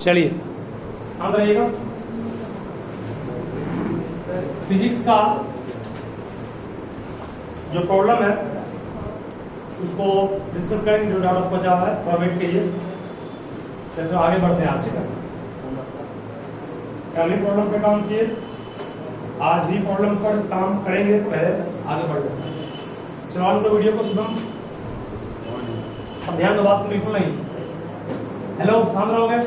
चलिए शांत रहिएगा। फिजिक्स का जो प्रॉब्लम है उसको डिस्कस करेंगे, जो डाउट बचा हुआ है फॉर्मेट के लिए। चलिए आगे बढ़ते हैं आज, ठीक है। पहले प्रॉब्लम पे काम किए, आज भी प्रॉब्लम पर काम करेंगे, पहले आगे बढ़ लेते हैं। चलो ऑन दो वीडियो को शुभम, अब ध्यान दो, बात तो बिल्कुल नहीं। हेलो, शांत रहोगे।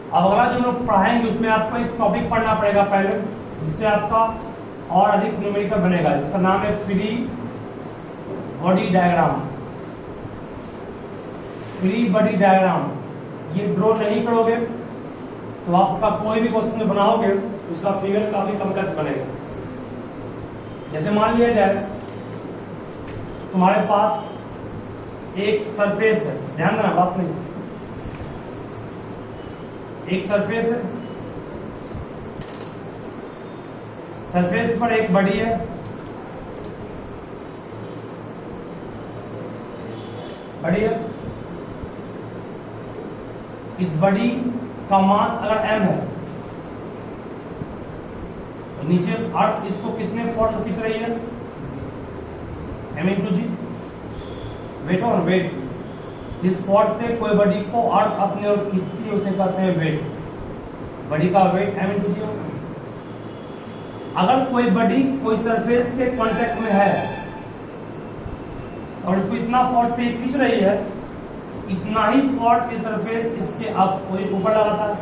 अब अगला जो लोग पढ़ाएंगे उसमें आपको एक टॉपिक पढ़ना पड़ेगा पहले, जिससे आपका और अधिक न्यूमेरिकल बनेगा, जिसका नाम है free body diagram. Free body diagram ये ड्रॉ नहीं करोगे तो आपका कोई भी क्वेश्चन बनाओगे उसका फिगर काफी कॉम्प्लेक्स बनेगा। जैसे मान लिया जाए तुम्हारे पास एक सरफेस है, ध्यान देना बात नहीं, एक सरफेस है, सरफेस पर एक बॉडी है, बॉडी है। इस बॉडी का मास अगर m है तो नीचे अर्थ इसको कितने फोर्स से खींच रही है, m इंटू जी, वेट और वेट। जिस फोर्स से कोई बॉडी को अर्थ अपने ओर खींचती है उसे कहते हैं वेट। बॉडी का वेट m इंटू जी। अगर कोई बॉडी कोई सरफेस के कांटेक्ट में है और इसको इतना फोर्स से खींच रही है, इतना ही फोर्स की सरफेस इसके ऊपर लगाता है।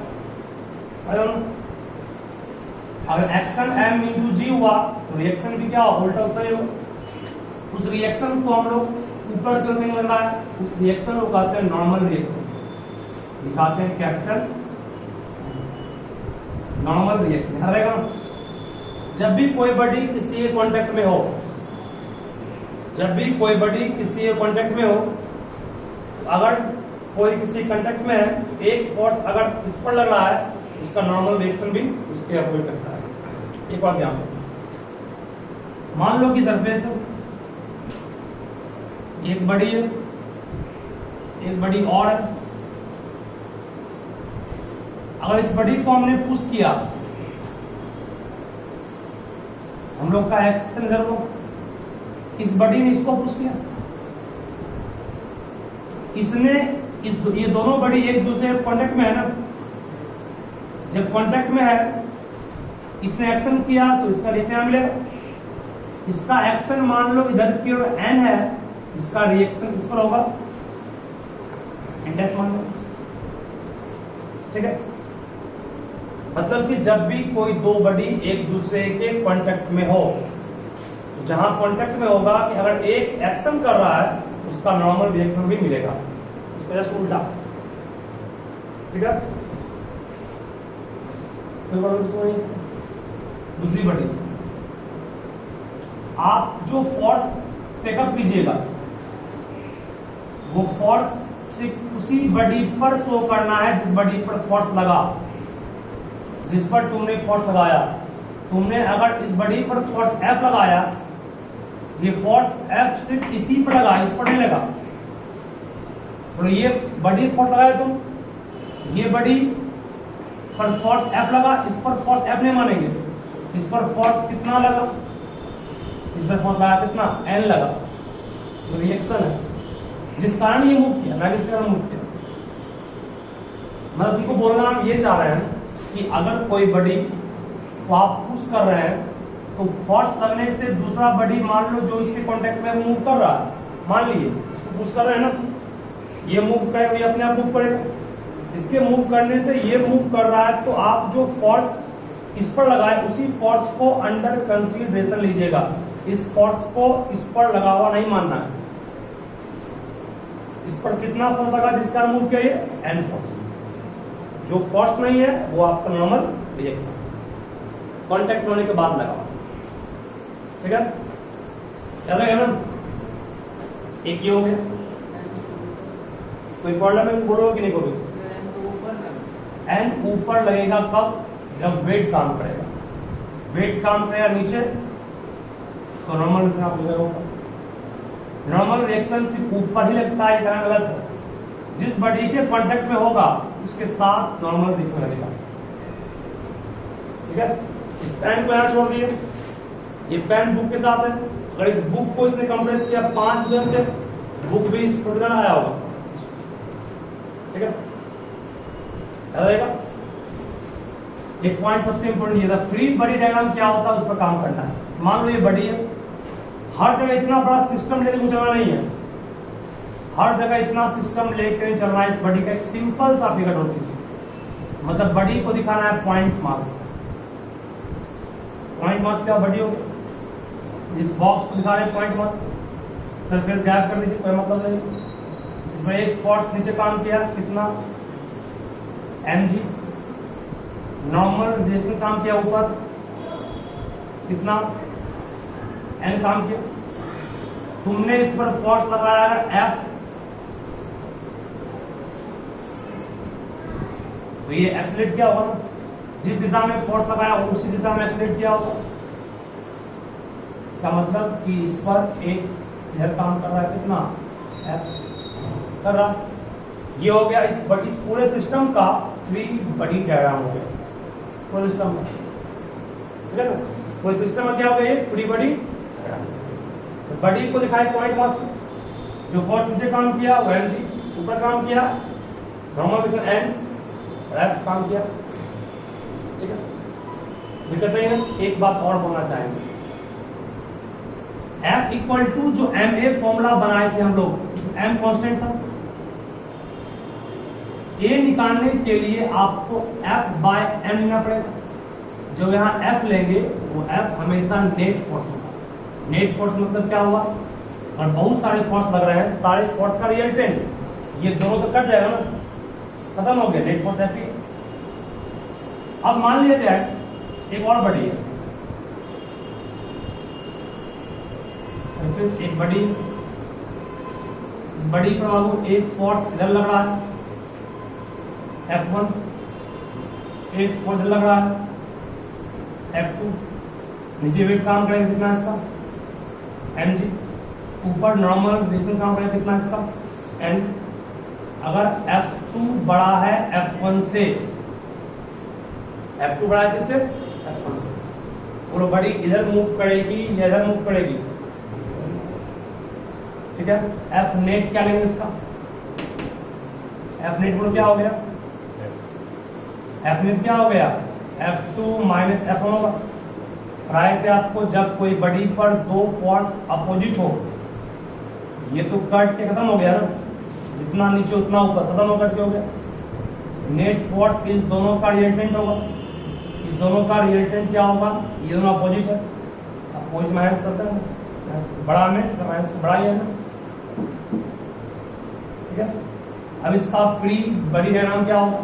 अगर एक्शन m इंटू जी हुआ तो रिएक्शन भी क्या होगा, उल्टा होता ही होगा। उस रिएक्शन को हम लोग ऊपर क्यों नहीं लग रहा है, उस रिएक्शन को कहते हैं नॉर्मल रिएक्शन, दिखाते हैं कैपिटल नॉर्मल रिएक्शन। ध्यान रहेगा, जब भी कोई बॉडी किसी एक कांटेक्ट में हो, जब भी कोई बॉडी किसी एक कांटेक्ट में हो, अगर कोई किसी कांटेक्ट में है, एक फोर्स अगर इस पर लग रहा है उसका नॉर्मल रिएक्शन भी उसके अपोजिट करता है। एक बार ध्यान दो, मान लो कि सरफेस है, एक बॉडी है, एक बॉडी और है। अगर इस बॉडी को हमने पुश किया, हम लोग का एक्शन इधर हो, इस बॉडी ने इसको पुश किया, इसने ये दोनों बॉडी एक दूसरे कांटेक्ट में है ना। जब कांटेक्ट में है, इसने एक्शन किया तो इसका रिएक्शन मिलेगा। इसका एक्शन मान लो इधर की ओर n है, इसका रिएक्शन इस पर होगा n मान लो, ठीक है। मतलब कि जब भी कोई दो बॉडी एक दूसरे के कांटेक्ट में हो, तो जहां कांटेक्ट में होगा कि अगर एक एक्शन कर रहा है उसका नॉर्मल रिएक्शन भी मिलेगा, उसका जस्ट उल्टा, ठीक है। कोई प्रॉब्लम तो नहीं। दूसरी बॉडी, आप जो फोर्स टेकअप कीजिएगा वो फोर्स सिर्फ उसी बॉडी पर शो करना है जिस बॉडी पर फोर्स लगा, जिस पर तुमने फोर्स लगाया। तुमने अगर इस बॉडी पर फोर्स F लगाया, ये फोर्स F सिर्फ इसी पर लगा, इस पर नहीं लगा। तो ये बॉडी फोर्स लगाया तुम, ये बॉडी पर फोर्स F लगा, इस पर फोर्स F नहीं मानेंगे। इस पर फोर्स कितना लगा, इस पर फोर्स लगा कितना, N लगा। तो रिएक्शन है जिस कारण ये मूव किया, मैं किस कारण मूव किया। मतलब तुमको बोलना हम ये चाह रहे हैं कि अगर कोई बॉडी को आप पुश कर रहे हैं तो फोर्स लगने से दूसरा बॉडी मान लो जो इसके कांटेक्ट में मूव कर रहा है, मान लीजिए इसको पुश कर रहे हैं ना, ये मूव करेगा, ये अपने आप मूव करेगा। इसके मूव करने से ये मूव कर रहा है, तो आप जो फोर्स इस पर लगाए उसी फोर्स को अंडर कंसीडरेशन लीजिएगा। इस फोर्स को इस पर लगा हुआ नहीं मानना है। इस पर कितना फोर्स लगा जिसका मूव किया, एन फोर्स। जो फोर्स नहीं है वो आपका नॉर्मल रिएक्शन, कांटेक्ट होने के बाद लगा, ठीक है। याद है ना, एक ये हो गया। कोई प्रॉब्लम है बोलो कि नहीं बोलो। एन ऊपर लगेगा कब, जब वेट काम करेगा। वेट काम करेगा नीचे तो नॉर्मल रिएक्शन आप होगा। नॉर्मल रिएक्शन सिर्फ ऊपर ही लगता है, कहना गलत है। जिस बॉडी के कांटेक्ट में होगा उसके साथ नॉर्मल रिएक्शन लगेगा। ठीक है, इस पेन को यहां छोड़ दिए, ये पेन बुक के साथ है, अगर इस बुक को इसने कंप्रेस किया 5 मीटर से, बुक भी इस प्रोटीन आया होगा। ठीक है, याद रहेगा। एक पॉइंट सबसे इंपॉर्टेंट ये था, फ्री बॉडी डायग्राम क्या होता है उस पर काम करना है। मान लो ये बॉडी है, हर जगह इतना बड़ा सिस्टम लेके कुछ चलना नहीं है, हर जगह इतना सिस्टम लेके चलना है। इस बॉडी का एक सिंपल सा फिगर होती है, मतलब बॉडी को दिखाना है पॉइंट मास। पॉइंट मास क्या बॉडी हो गई, इस बॉक्स को दिखा रहे हैं पॉइंट मास। सरफेस गैप कर दीजिए, कोई मतलब नहीं। इसमें एक फोर्स नीचे काम किया कितना, mg। नॉर्मल रिएक्शन काम किया ऊपर कितना, n काम किया। तुमने इस पर फोर्स लगाया अगर F, तो ये एक्सीलरेट क्या होगा ना, जिस दिशा में फोर्स लगाया उसी दिशा में एक्सीलरेट किया होगा। इसका मतलब कि इस पर एक इधर काम कर रहा है कितना, F कर रहा। ये हो गया इस पूरे सिस्टम का फ्री बॉडी डायग्राम हो गया पूरे सिस्टम में। ठीक है ना, पूरे सिस्टम में क्या हो गया, ये फ्री बॉडी। बॉडी को दिखाए पॉइंट मास, जो फोर्स नीचे काम किया वो mg, ऊपर काम किया नॉर्मल रिएक्शन n, F काम किया। ठीक है, दिक्कत नहीं है। एक बात और बोलना चाहेंगे, F इक्वल टू जो ma फॉर्मूला बनाए थे हम लोग, m कांस्टेंट था, a निकालने के लिए आपको F बाय m लेना पड़ेगा। जो यहाँ F लेंगे वो F हमेशा नेट फोर्स होगा। नेट फोर्स मतलब क्या हुआ, और बहुत सारे फोर्स लग रहे हैं, सारे फोर्स का रिजल्टेंट ये दोनों तो कट जाएगा ना, खत्म हो गया नेट फोर्स F। अब मान लिया जाए एक और बॉडी है, एक बॉडी, इस बॉडी पर मालूम एक फोर्स इधर लग रहा है F1, एक फोर्स इधर लग रहा है F2, नीचे वेट काम करेगा कितना इसका mg, ऊपर नॉर्मल रिएक्शन काम करेगा कितना इसका n। अगर F2 बड़ा है F1 से, F2 बड़ा है किससे, F1 से, वो बॉडी इधर मूव करेगी या इधर मूव करेगी। ठीक है, F नेट क्या लेंगे इसका, F नेट बोलो क्या हो गया, F नेट क्या हो गया, F2 माइनस F1 होगा। राइट है आपको, जब कोई बॉडी पर दो फोर्स अपोजिट हो, ये तो कट के खत्म हो गया ना, जितना नीचे उतना ऊपर, खत्म हो करके हो गया। नेट फोर्स इस दोनों का रिजल्टेंट होगा, इस दोनों का रिजल्टेंट क्या होगा, ये दोनों अपोजिट है, अपोजिट माइनस करते हैं, बड़ा में माइनस बड़ा ही है ना। ठीक है, अब इसका फ्री बॉडी डायग्राम क्या होगा,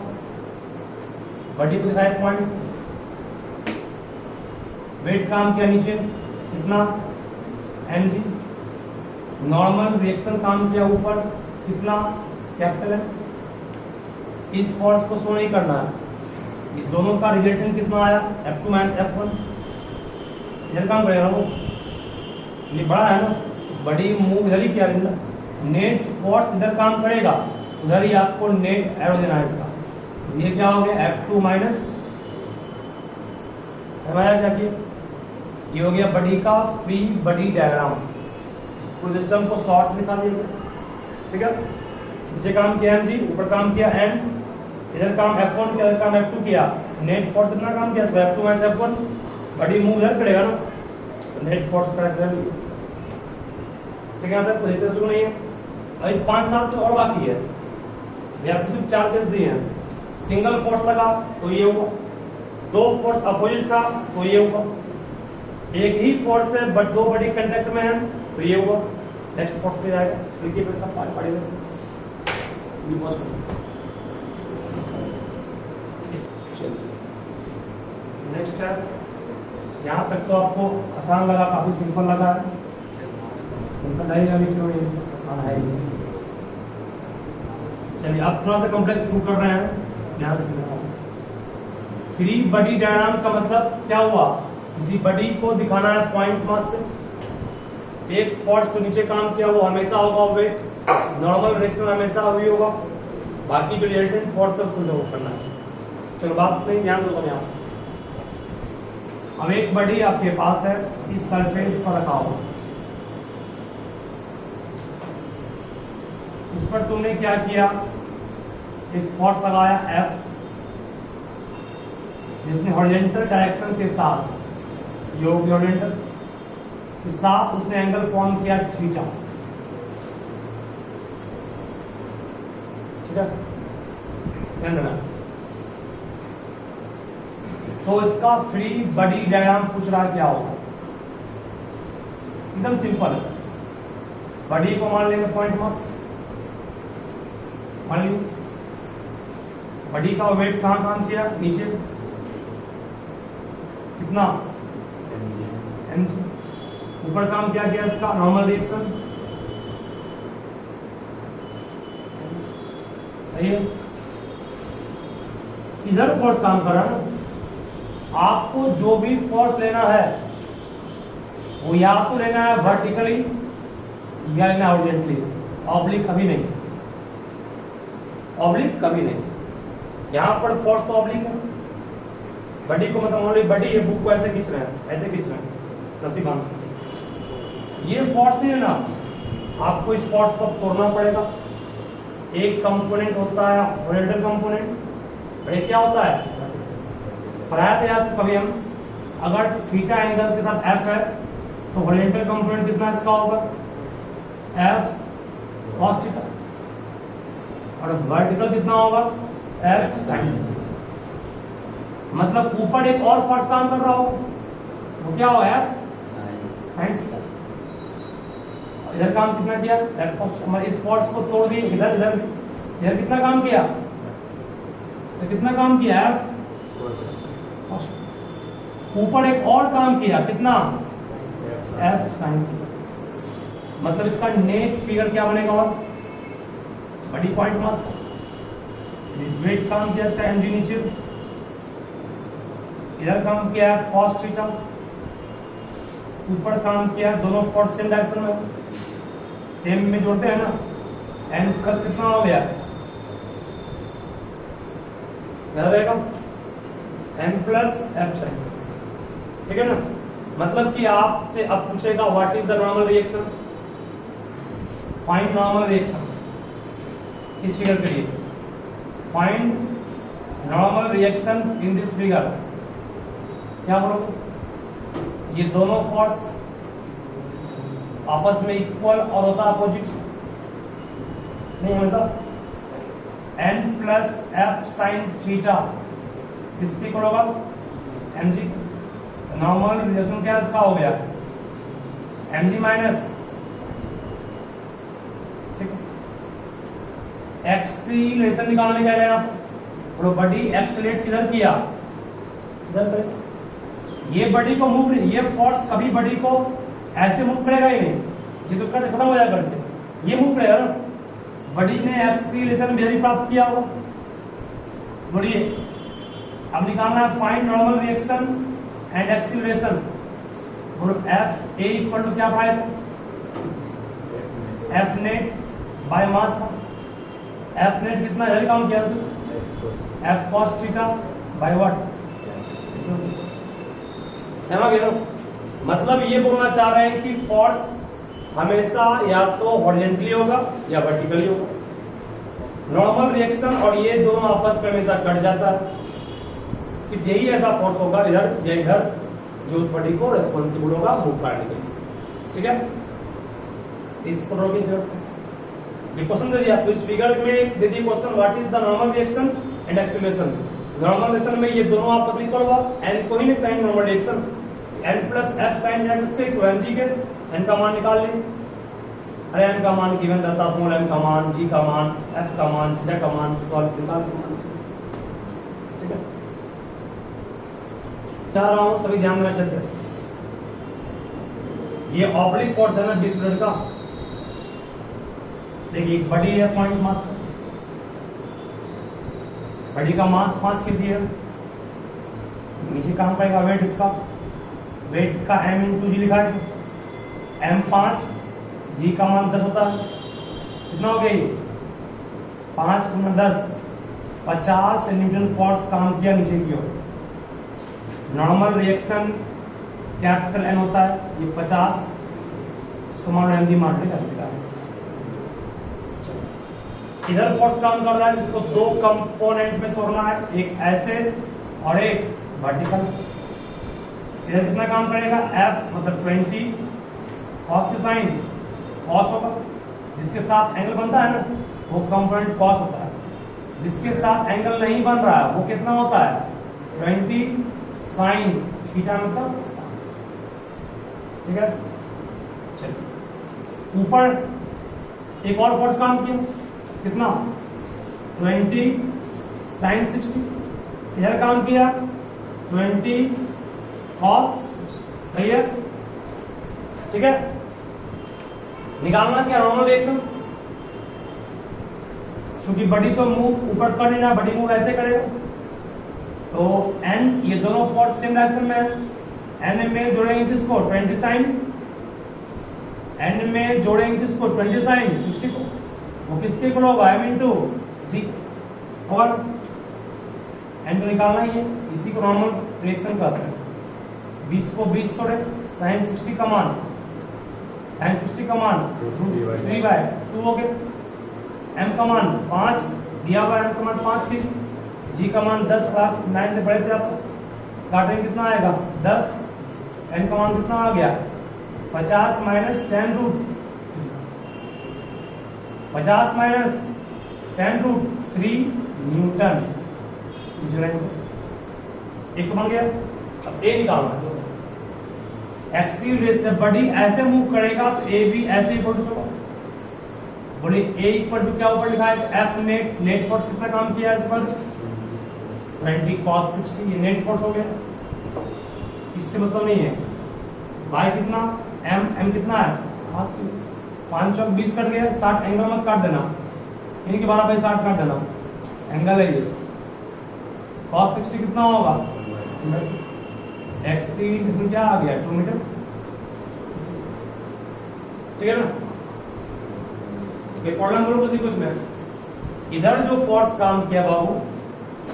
बॉडी को दिखाए पॉइंट, वेट काम किया नीचे कितना mg, नॉर्मल रिएक्शन काम किया ऊपर कितना कैपिटल है। इस फोर्स को शो नहीं करना है, ये दोनों का रिजल्टेंट कितना आया F2 माइनस F1, इधर काम करेगा वो, ये बड़ा है ना, बड़ी मूव इधर ही किया ना, नेट फोर्स इधर काम करेगा, उधर ही आपको नेट एरो देना है इसका। ये क्या हो गया F2 माइनस, समझाया क्या किया, ये हो गया बॉडी का फ्री बॉडी डायग्राम। पूरे सिस्टम को शॉर्ट दिखा दिया। ठीक है, नीचे काम किया mg, ऊपर काम किया n, इधर काम F1 किया, इधर काम F2 किया, नेट फोर्स कितना काम किया F2 minus F1, body move इधर करेगा ना, तो नेट फोर्स करेगा। ठीक है, तक कोई दिक्कत नहीं है। अभी 5-7 तो और बाकी है, आपको सिर्फ 4 केस दिए हैं। सिंगल फोर्स लगा तो ये होगा, दो फोर्स अपोजिट था तो ये होगा, एक ही फोर्स है बट दो बॉडी कांटेक्ट में है तो ये होगा। नेक्स्ट फोर्स पे जाएगा, देखिए पे सब पढ़े में से ये पॉज करो। चलिए नेक्स्ट है, यहाँ तक तो आपको आसान लगा, काफी सिंपल लगा है, सिंपल नहीं लगी क्यों, ये आसान है ही। चलिए अब थोड़ा सा कॉम्प्लेक्स शुरू कर रहे हैं। ध्यान रखिएगा, फ्री बॉडी डायग्राम का मतलब क्या हुआ, किसी बॉडी को दिखाना है पॉइंट मास से, एक फोर्स को नीचे काम किया वो हमेशा होगा वेट, नॉर्मल रिएक्शन हमेशा हुई होगा, बाकी जो रिजल्टेंट फोर्स है उसको जरूर करना है। चलो बात नहीं ध्यान दो यहाँ। अब एक बॉडी आपके पास है, इस सरफेस पर रखा हुआ, इस पर तुमने क्या किया, एक फोर्स लगाया F, जिसने हॉरिजॉन्टल डायरेक्शन के साथ योग हॉरिजॉन्टल के साथ उसने एंगल फॉर्म किया थीटा। ठीक है, ध्यान देना। तो इसका फ्री बॉडी डायग्राम पूछ रहा क्या होगा, एकदम सिंपल है। बॉडी को मान लेंगे पॉइंट मास, मान लीजिए बॉडी का वेट कहां काम किया, नीचे कितना mg, ऊपर काम क्या किया इसका नॉर्मल रिएक्शन, सही है। इधर फोर्स काम कर रहा है ना, आपको जो भी फोर्स लेना है वो या तो लेना है वर्टिकली या लेना है हॉरिजॉन्टली, ऑब्लिक कभी नहीं, ऑब्लिक कभी नहीं। यहां पर फोर्स तो ऑब्लिक है, बॉडी को मतलब मान लो बॉडी है, बुक को ऐसे खींच रहे हैं, ऐसे खींच रहे हैं रस्सी बांध, ये फोर्स नहीं है ना, आपको इस फोर्स को तोड़ना पड़ेगा। एक कंपोनेंट होता है हॉरिजॉन्टल कंपोनेंट, और एक क्या होता है, पढ़ाया था यार कभी हम, अगर थीटा एंगल के साथ F है तो हॉरिजॉन्टल कंपोनेंट कितना इसका होगा, F cos थीटा, और वर्टिकल कितना होगा, F sin थीटा। मतलब ऊपर एक और फोर्स काम कर रहा हो, वो क्या होगा, F sin थीटा। इधर काम कितना किया, F cos, इस फोर्स को तोड़ दिए, इधर इधर इधर कितना काम किया, तो कितना काम किया, F ऊपर एक और काम किया, कितना, F sin थीटा। मतलब इसका नेट फिगर क्या बनेगा, और बड़ी पॉइंट मास वेट काम किया इसका mg नीचे, इधर काम किया F cos थीटा, ऊपर काम किया, दोनों फोर्स सेम डायरेक्शन में, सेम में जोड़ते हैं ना, n प्लस कितना हो गया, याद रहेगा n प्लस F sin, ठीक है ना। मतलब कि आपसे अब पूछेगा what is the normal reaction, find normal reaction, इस फिगर के लिए find normal reaction in this figure, क्या बोलोगे, ये दोनों फोर्स आपस में इक्वल और होता अपोजिट नहीं, हमेशा n plus F sin theta किसकी इक्वल होगा, mg। नॉर्मल रिएक्शन क्या इसका हो गया, mg माइनस, ठीक है। एक्सीलरेशन निकालने का है आप, बॉडी एक्सीलरेट किधर किया, इधर करे, ये बॉडी को मूव नहीं, ये फोर्स कभी बॉडी को ऐसे मूव करेगा ही नहीं, ये तो खत्म हो जाएगा करते, ये मूव करेगा ना, बॉडी ने एक्सीलरेशन भी प्राप्त किया होगा। बोलिए अब निकालना है find normal reaction and acceleration, बोलो F A इक्वल टू क्या पाया, F नेट बाय मास था, F नेट कितना है काम किया, F cos theta by what, समझ गए। मतलब ये बोलना चाह रहे हैं कि फोर्स हमेशा या तो हॉरिजॉन्टली होगा या वर्टिकली होगा। नॉर्मल रिएक्शन और ये दोनों आपस में हमेशा कट जाता है, सिर्फ यही ऐसा फोर्स होगा इधर या इधर जो उस बॉडी को रेस्पॉन्सिबल होगा मूव करने के लिए, ठीक है। इसको रोके, ये क्वेश्चन दे दिया, तो इस फिगर में दे दिया question what is the normal reaction and acceleration. Normal reaction में ये दोनों आपस में इक्वल हुआ, n को ही लिखते हैं normal reaction, n plus F sin इसके इक्वल mg के, n का मान निकाल लें, अरे n का मान गिवन रहता, स्मॉल m का मान, g का मान, f का मान, थीटा का मान, सॉल्व निकाल, ठीक है। क्या रहा हूं, सभी ध्यान देना अच्छे से। ये ऑब्लिक फोर्स है ना 20 मिनट का, देखिए बॉडी है पॉइंट मास, बॉडी का मास 5 kg है, नीचे काम पाएगा वेट, इसका वेट का m इंटू जी लिखा है, m 5, g का मान 10 होता है, कितना हो गया ये 5 गुना 10 50 न्यूटन फोर्स काम किया नीचे की ओर। नॉर्मल रिएक्शन कैपिटल एन होता है, ये 50, इसको मान लो mg मान लेगा। इधर फोर्स काम कर रहा है, इसको दो कंपोनेंट में तोड़ना है, एक ऐसे और एक वर्टिकल। इधर कितना काम करेगा, F मतलब 20 कॉस के साइन कॉस होगा, जिसके साथ एंगल बनता है ना वो कंपोनेंट कॉस होता है, जिसके साथ एंगल नहीं बन रहा है वो कितना होता है 20 साइन थीटा मतलब, ठीक है। चलिए ऊपर एक और फोर्स काम किया, कितना 20 साइन 60, इधर काम किया 20 कॉस, सही है, ठीक है। निकालना क्या, नॉर्मल रिएक्शन, क्योंकि बड़ी तो मूव ऊपर कर नहीं रहा, बड़ी मूव ऐसे करेगा, तो एन ये दोनों फोर्स सेम डायरेक्शन में है, एन में जोड़ेंगे किसको 20 साइन, एन में जोड़ेंगे किसको 20 साइन 60 को, वो किसके इक्वल होगा m इंटू सी होगा, एन तो निकालना ही है, इसी को नॉर्मल रिएक्शन कहते हैं। 20 को 20 छोड़े, साइन 60 का मान, साइन 60 का मान 3/2 हो गया, m का मान 5 दिया हुआ, m का मान 5 कीजिए, g का मान 10 क्लास 9 में पढ़े थे आप, काटेंगे कितना आएगा 10, n का मान कितना आ गया 50 minus 10 root 50 minus 10 root 3 newton, एक तो बन गया। अब a निकालना, एक्सीलरेशन बॉडी ऐसे मूव करेगा तो a भी ऐसे इक्वल टू होगा। बोले a इक्वल टू क्या ऊपर लिखा है F नेट, नेट फोर्स कितना काम किया है इस पर 20 cos 60, ये नेट फोर्स हो गया, इससे मतलब नहीं है। y कितना m कितना है 5 चौक 20 कट गया, 60 एंगल मत काट देना, इनके 12 बाई 60 काट देना, एंगल है ये, cos 60 कितना होगा एक्सी, इसमें क्या आ गया 2 मीटर, ठीक है ना। प्रॉब्लम करो किसी कुछ में, इधर जो फोर्स काम किया बाबू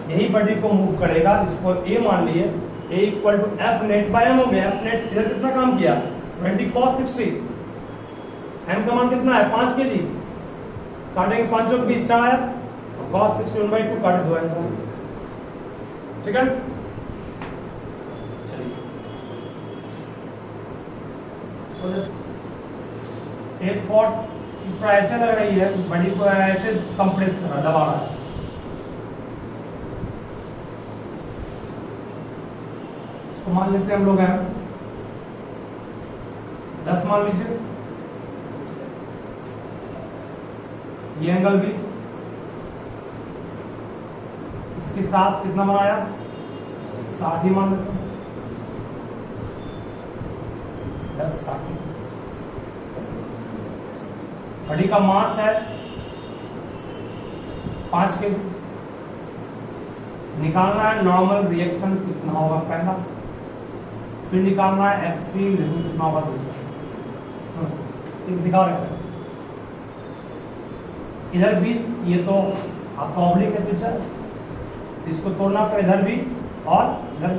यही बॉडी को मूव करेगा, इसको a मान लिए, a equal to F net by m हो गया, F नेट इधर कितना काम किया 20 cos 60, m का मान कितना है 5 kg, काटेंगे 5 चौक 20 आया, cos 60 1/2 काटे 2 आंसर, ठीक है। एक फोर्स इस पर ऐसे लग रही है, बॉडी को ऐसे कंप्रेस कर रहा, दबा रहा है, इसको मान लेते हैं हम लोग हैं 10 मान लीजिए, ये एंगल भी इसके साथ कितना बनाया 60 ही मान लेते हैं, 10 60, बॉडी का मास है 5 kg, निकालना है नॉर्मल रिएक्शन कितना होगा पहला, फिर निकालना है एक्सीलरेशन कितना होगा दूसरा, दिखा रहे हैं इधर 20, ये तो आपका ऑब्लिक है पिक्चर, इसको तोड़ना पर इधर भी और इधर,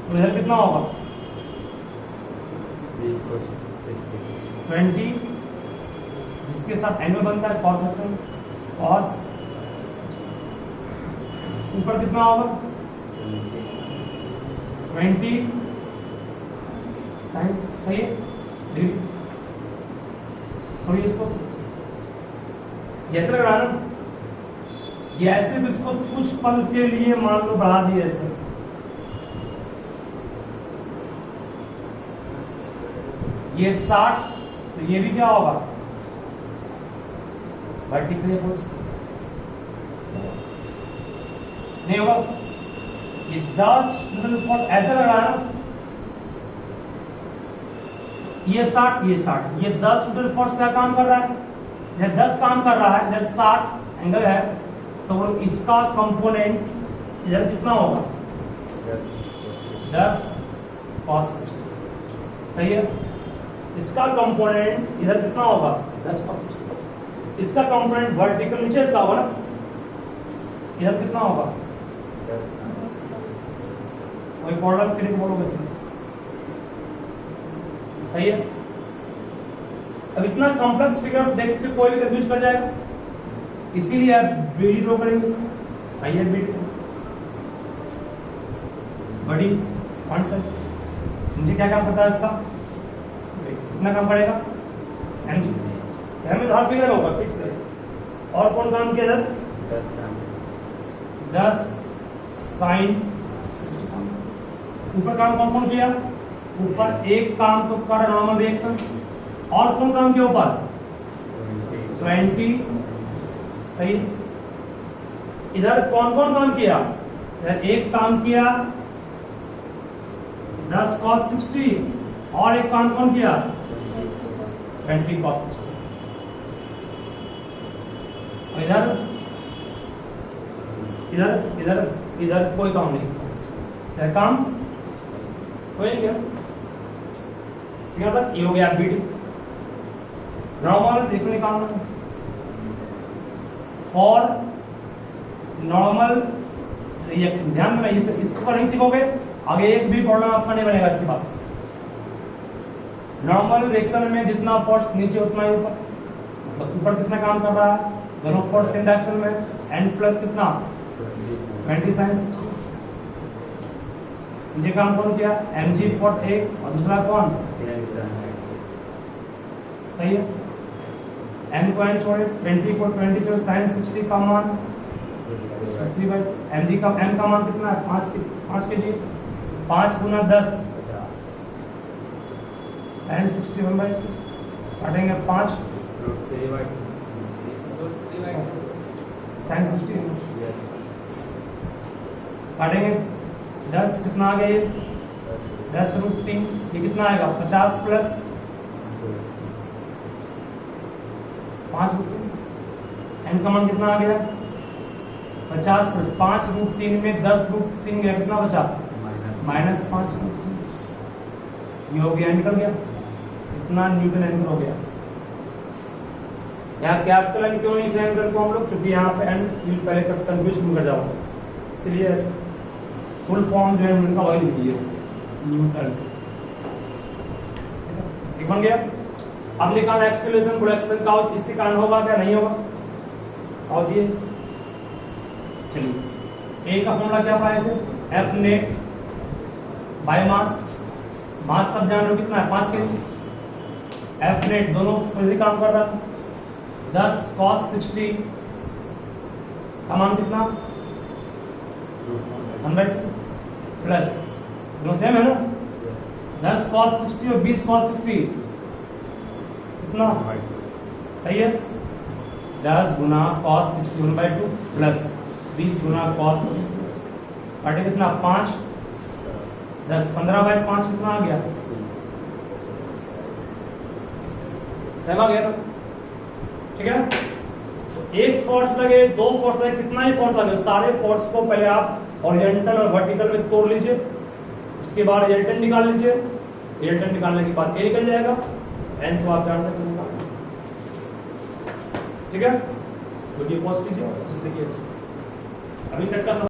तो इधर कितना होगा 20, जिसके साथ एंगल बनता है कॉस रखते हैं, कॉस ऊपर कितना होगा 20 साइन, सही है। और इसको जैसे लग रहा है ना, ये ऐसे भी इसको कुछ पल के लिए मान लो बढ़ा दिए ऐसे, ये 60, तो ये भी क्या होगा वर्टिकल फोर्स नहीं होगा, ये 10 न्यूटन फोर्स ऐसे लग रहा है ना, ये 60 ये 60, ये 10 न्यूटन फोर्स क्या काम कर रहा है, इधर 10 काम कर रहा है, इधर 60 एंगल है, तो इसका कंपोनेंट इधर कितना होगा 10 cos 60, सही है। इसका कंपोनेंट इधर कितना होगा 10 cos 60, इसका कंपोनेंट वर्टिकल नीचे इसका होगा ना, इधर कितना होगा, कोई प्रॉब्लम क्लिक बोलोगे इसमें, सही है। अब इतना कॉम्प्लेक्स फिगर देख के कोई भी कंफ्यूज कर जाएगा, इसीलिए आप बीडी ड्रॉ करेंगे इसका। आइए बीडी बड़ी पॉइंट साइज, मुझे क्या काम पड़ता है इसका, कितना काम पड़ेगा एमजी, हमें तो हर फिगर होगा फिक्स है। और कौन काम किया इधर 10 साइन, ऊपर काम कौन कौन किया, ऊपर एक काम तो कर नॉर्मल रिएक्शन, और कौन काम किया ऊपर 20, सही। इधर कौन कौन काम किया, इधर एक काम किया 10 cos 60, और एक काम कौन किया 20 cos 60। इधर इधर इधर इधर कोई काम नहीं, इधर काम कोई नहीं किया, ठीक है सर। ये हो गया बीडी नॉर्मल देखने काम फॉर नॉर्मल रिएक्शन। ध्यान में रहिए, इसको पर नहीं सीखोगे आगे एक भी प्रॉब्लम आपका नहीं बनेगा इसके बाद। नॉर्मल रिएक्शन में जितना फोर्स नीचे उतना ही ऊपर, तो ऊपर कितना काम कर रहा है, दोनों फोर्स सेम डायरेक्शन में, n प्लस कितना 20 sin 60। मुझे काम कौन किया mg फोर्स एक और दूसरा कौन, सही है। m को n छोड़े 20 को 20 छोड़े sin 60 का मान 3 mg का m का मान कितना है 5 के जी, 5 गुना 10 sin 60 1/2 काटेंगे 5 sin 60 काटेंगे 10 कितना आ गया ये 10√3, ये कितना आएगा 50 प्लस 5√3, n का मान कितना आ गया 50 प्लस 5√3 में 10√3 गया, कितना बचा -5√3, ये हो गया निकल गया, इतना न्यूटन आंसर हो गया। यहाँ कैपिटल एन क्यों नहीं लिखा एंगल को हम लोग, क्योंकि यहाँ पे एन पहले कंफ्यूज कर जाओ, इसलिए फुल फॉर्म जो है उनका वही लिख दिए न्यूटन। ठीक बन गया। अब निकालना एक्सेलरेशन, बुल एक्सेलरेशन का इसके कारण होगा क्या नहीं होगा, और ये चलिए ए का फॉर्मूला क्या पाए थे, एफ नेट बाय मास, मास सब जान लो कितना है 5 के, एफ नेट दोनों फिर काम कर रहा है 10 cos 60 का मान कितना 100 प्लस दोनों सेम है ना, 10 cos 60 और 20 cos 60 कितना सही है, 10 गुना cos 60 1/2 प्लस 20 गुना cos काटे कितना 5, 10 15/5 कितना आ गया, आ गया ना, ठीक है। तो एक फोर्स लगे, दो फोर्स लगे, कितना ही फोर्स लगे, सारे फोर्स को पहले आप हॉरिजॉन्टल और वर्टिकल में तोड़ लीजिए, उसके बाद रिजल्टेंट निकाल लीजिए, रिजल्टेंट निकालने के बाद ए निकल जाएगा, एन तो आप जानते हैं, ठीक है। वीडियो पॉज कीजिए, देखिए अभी तक का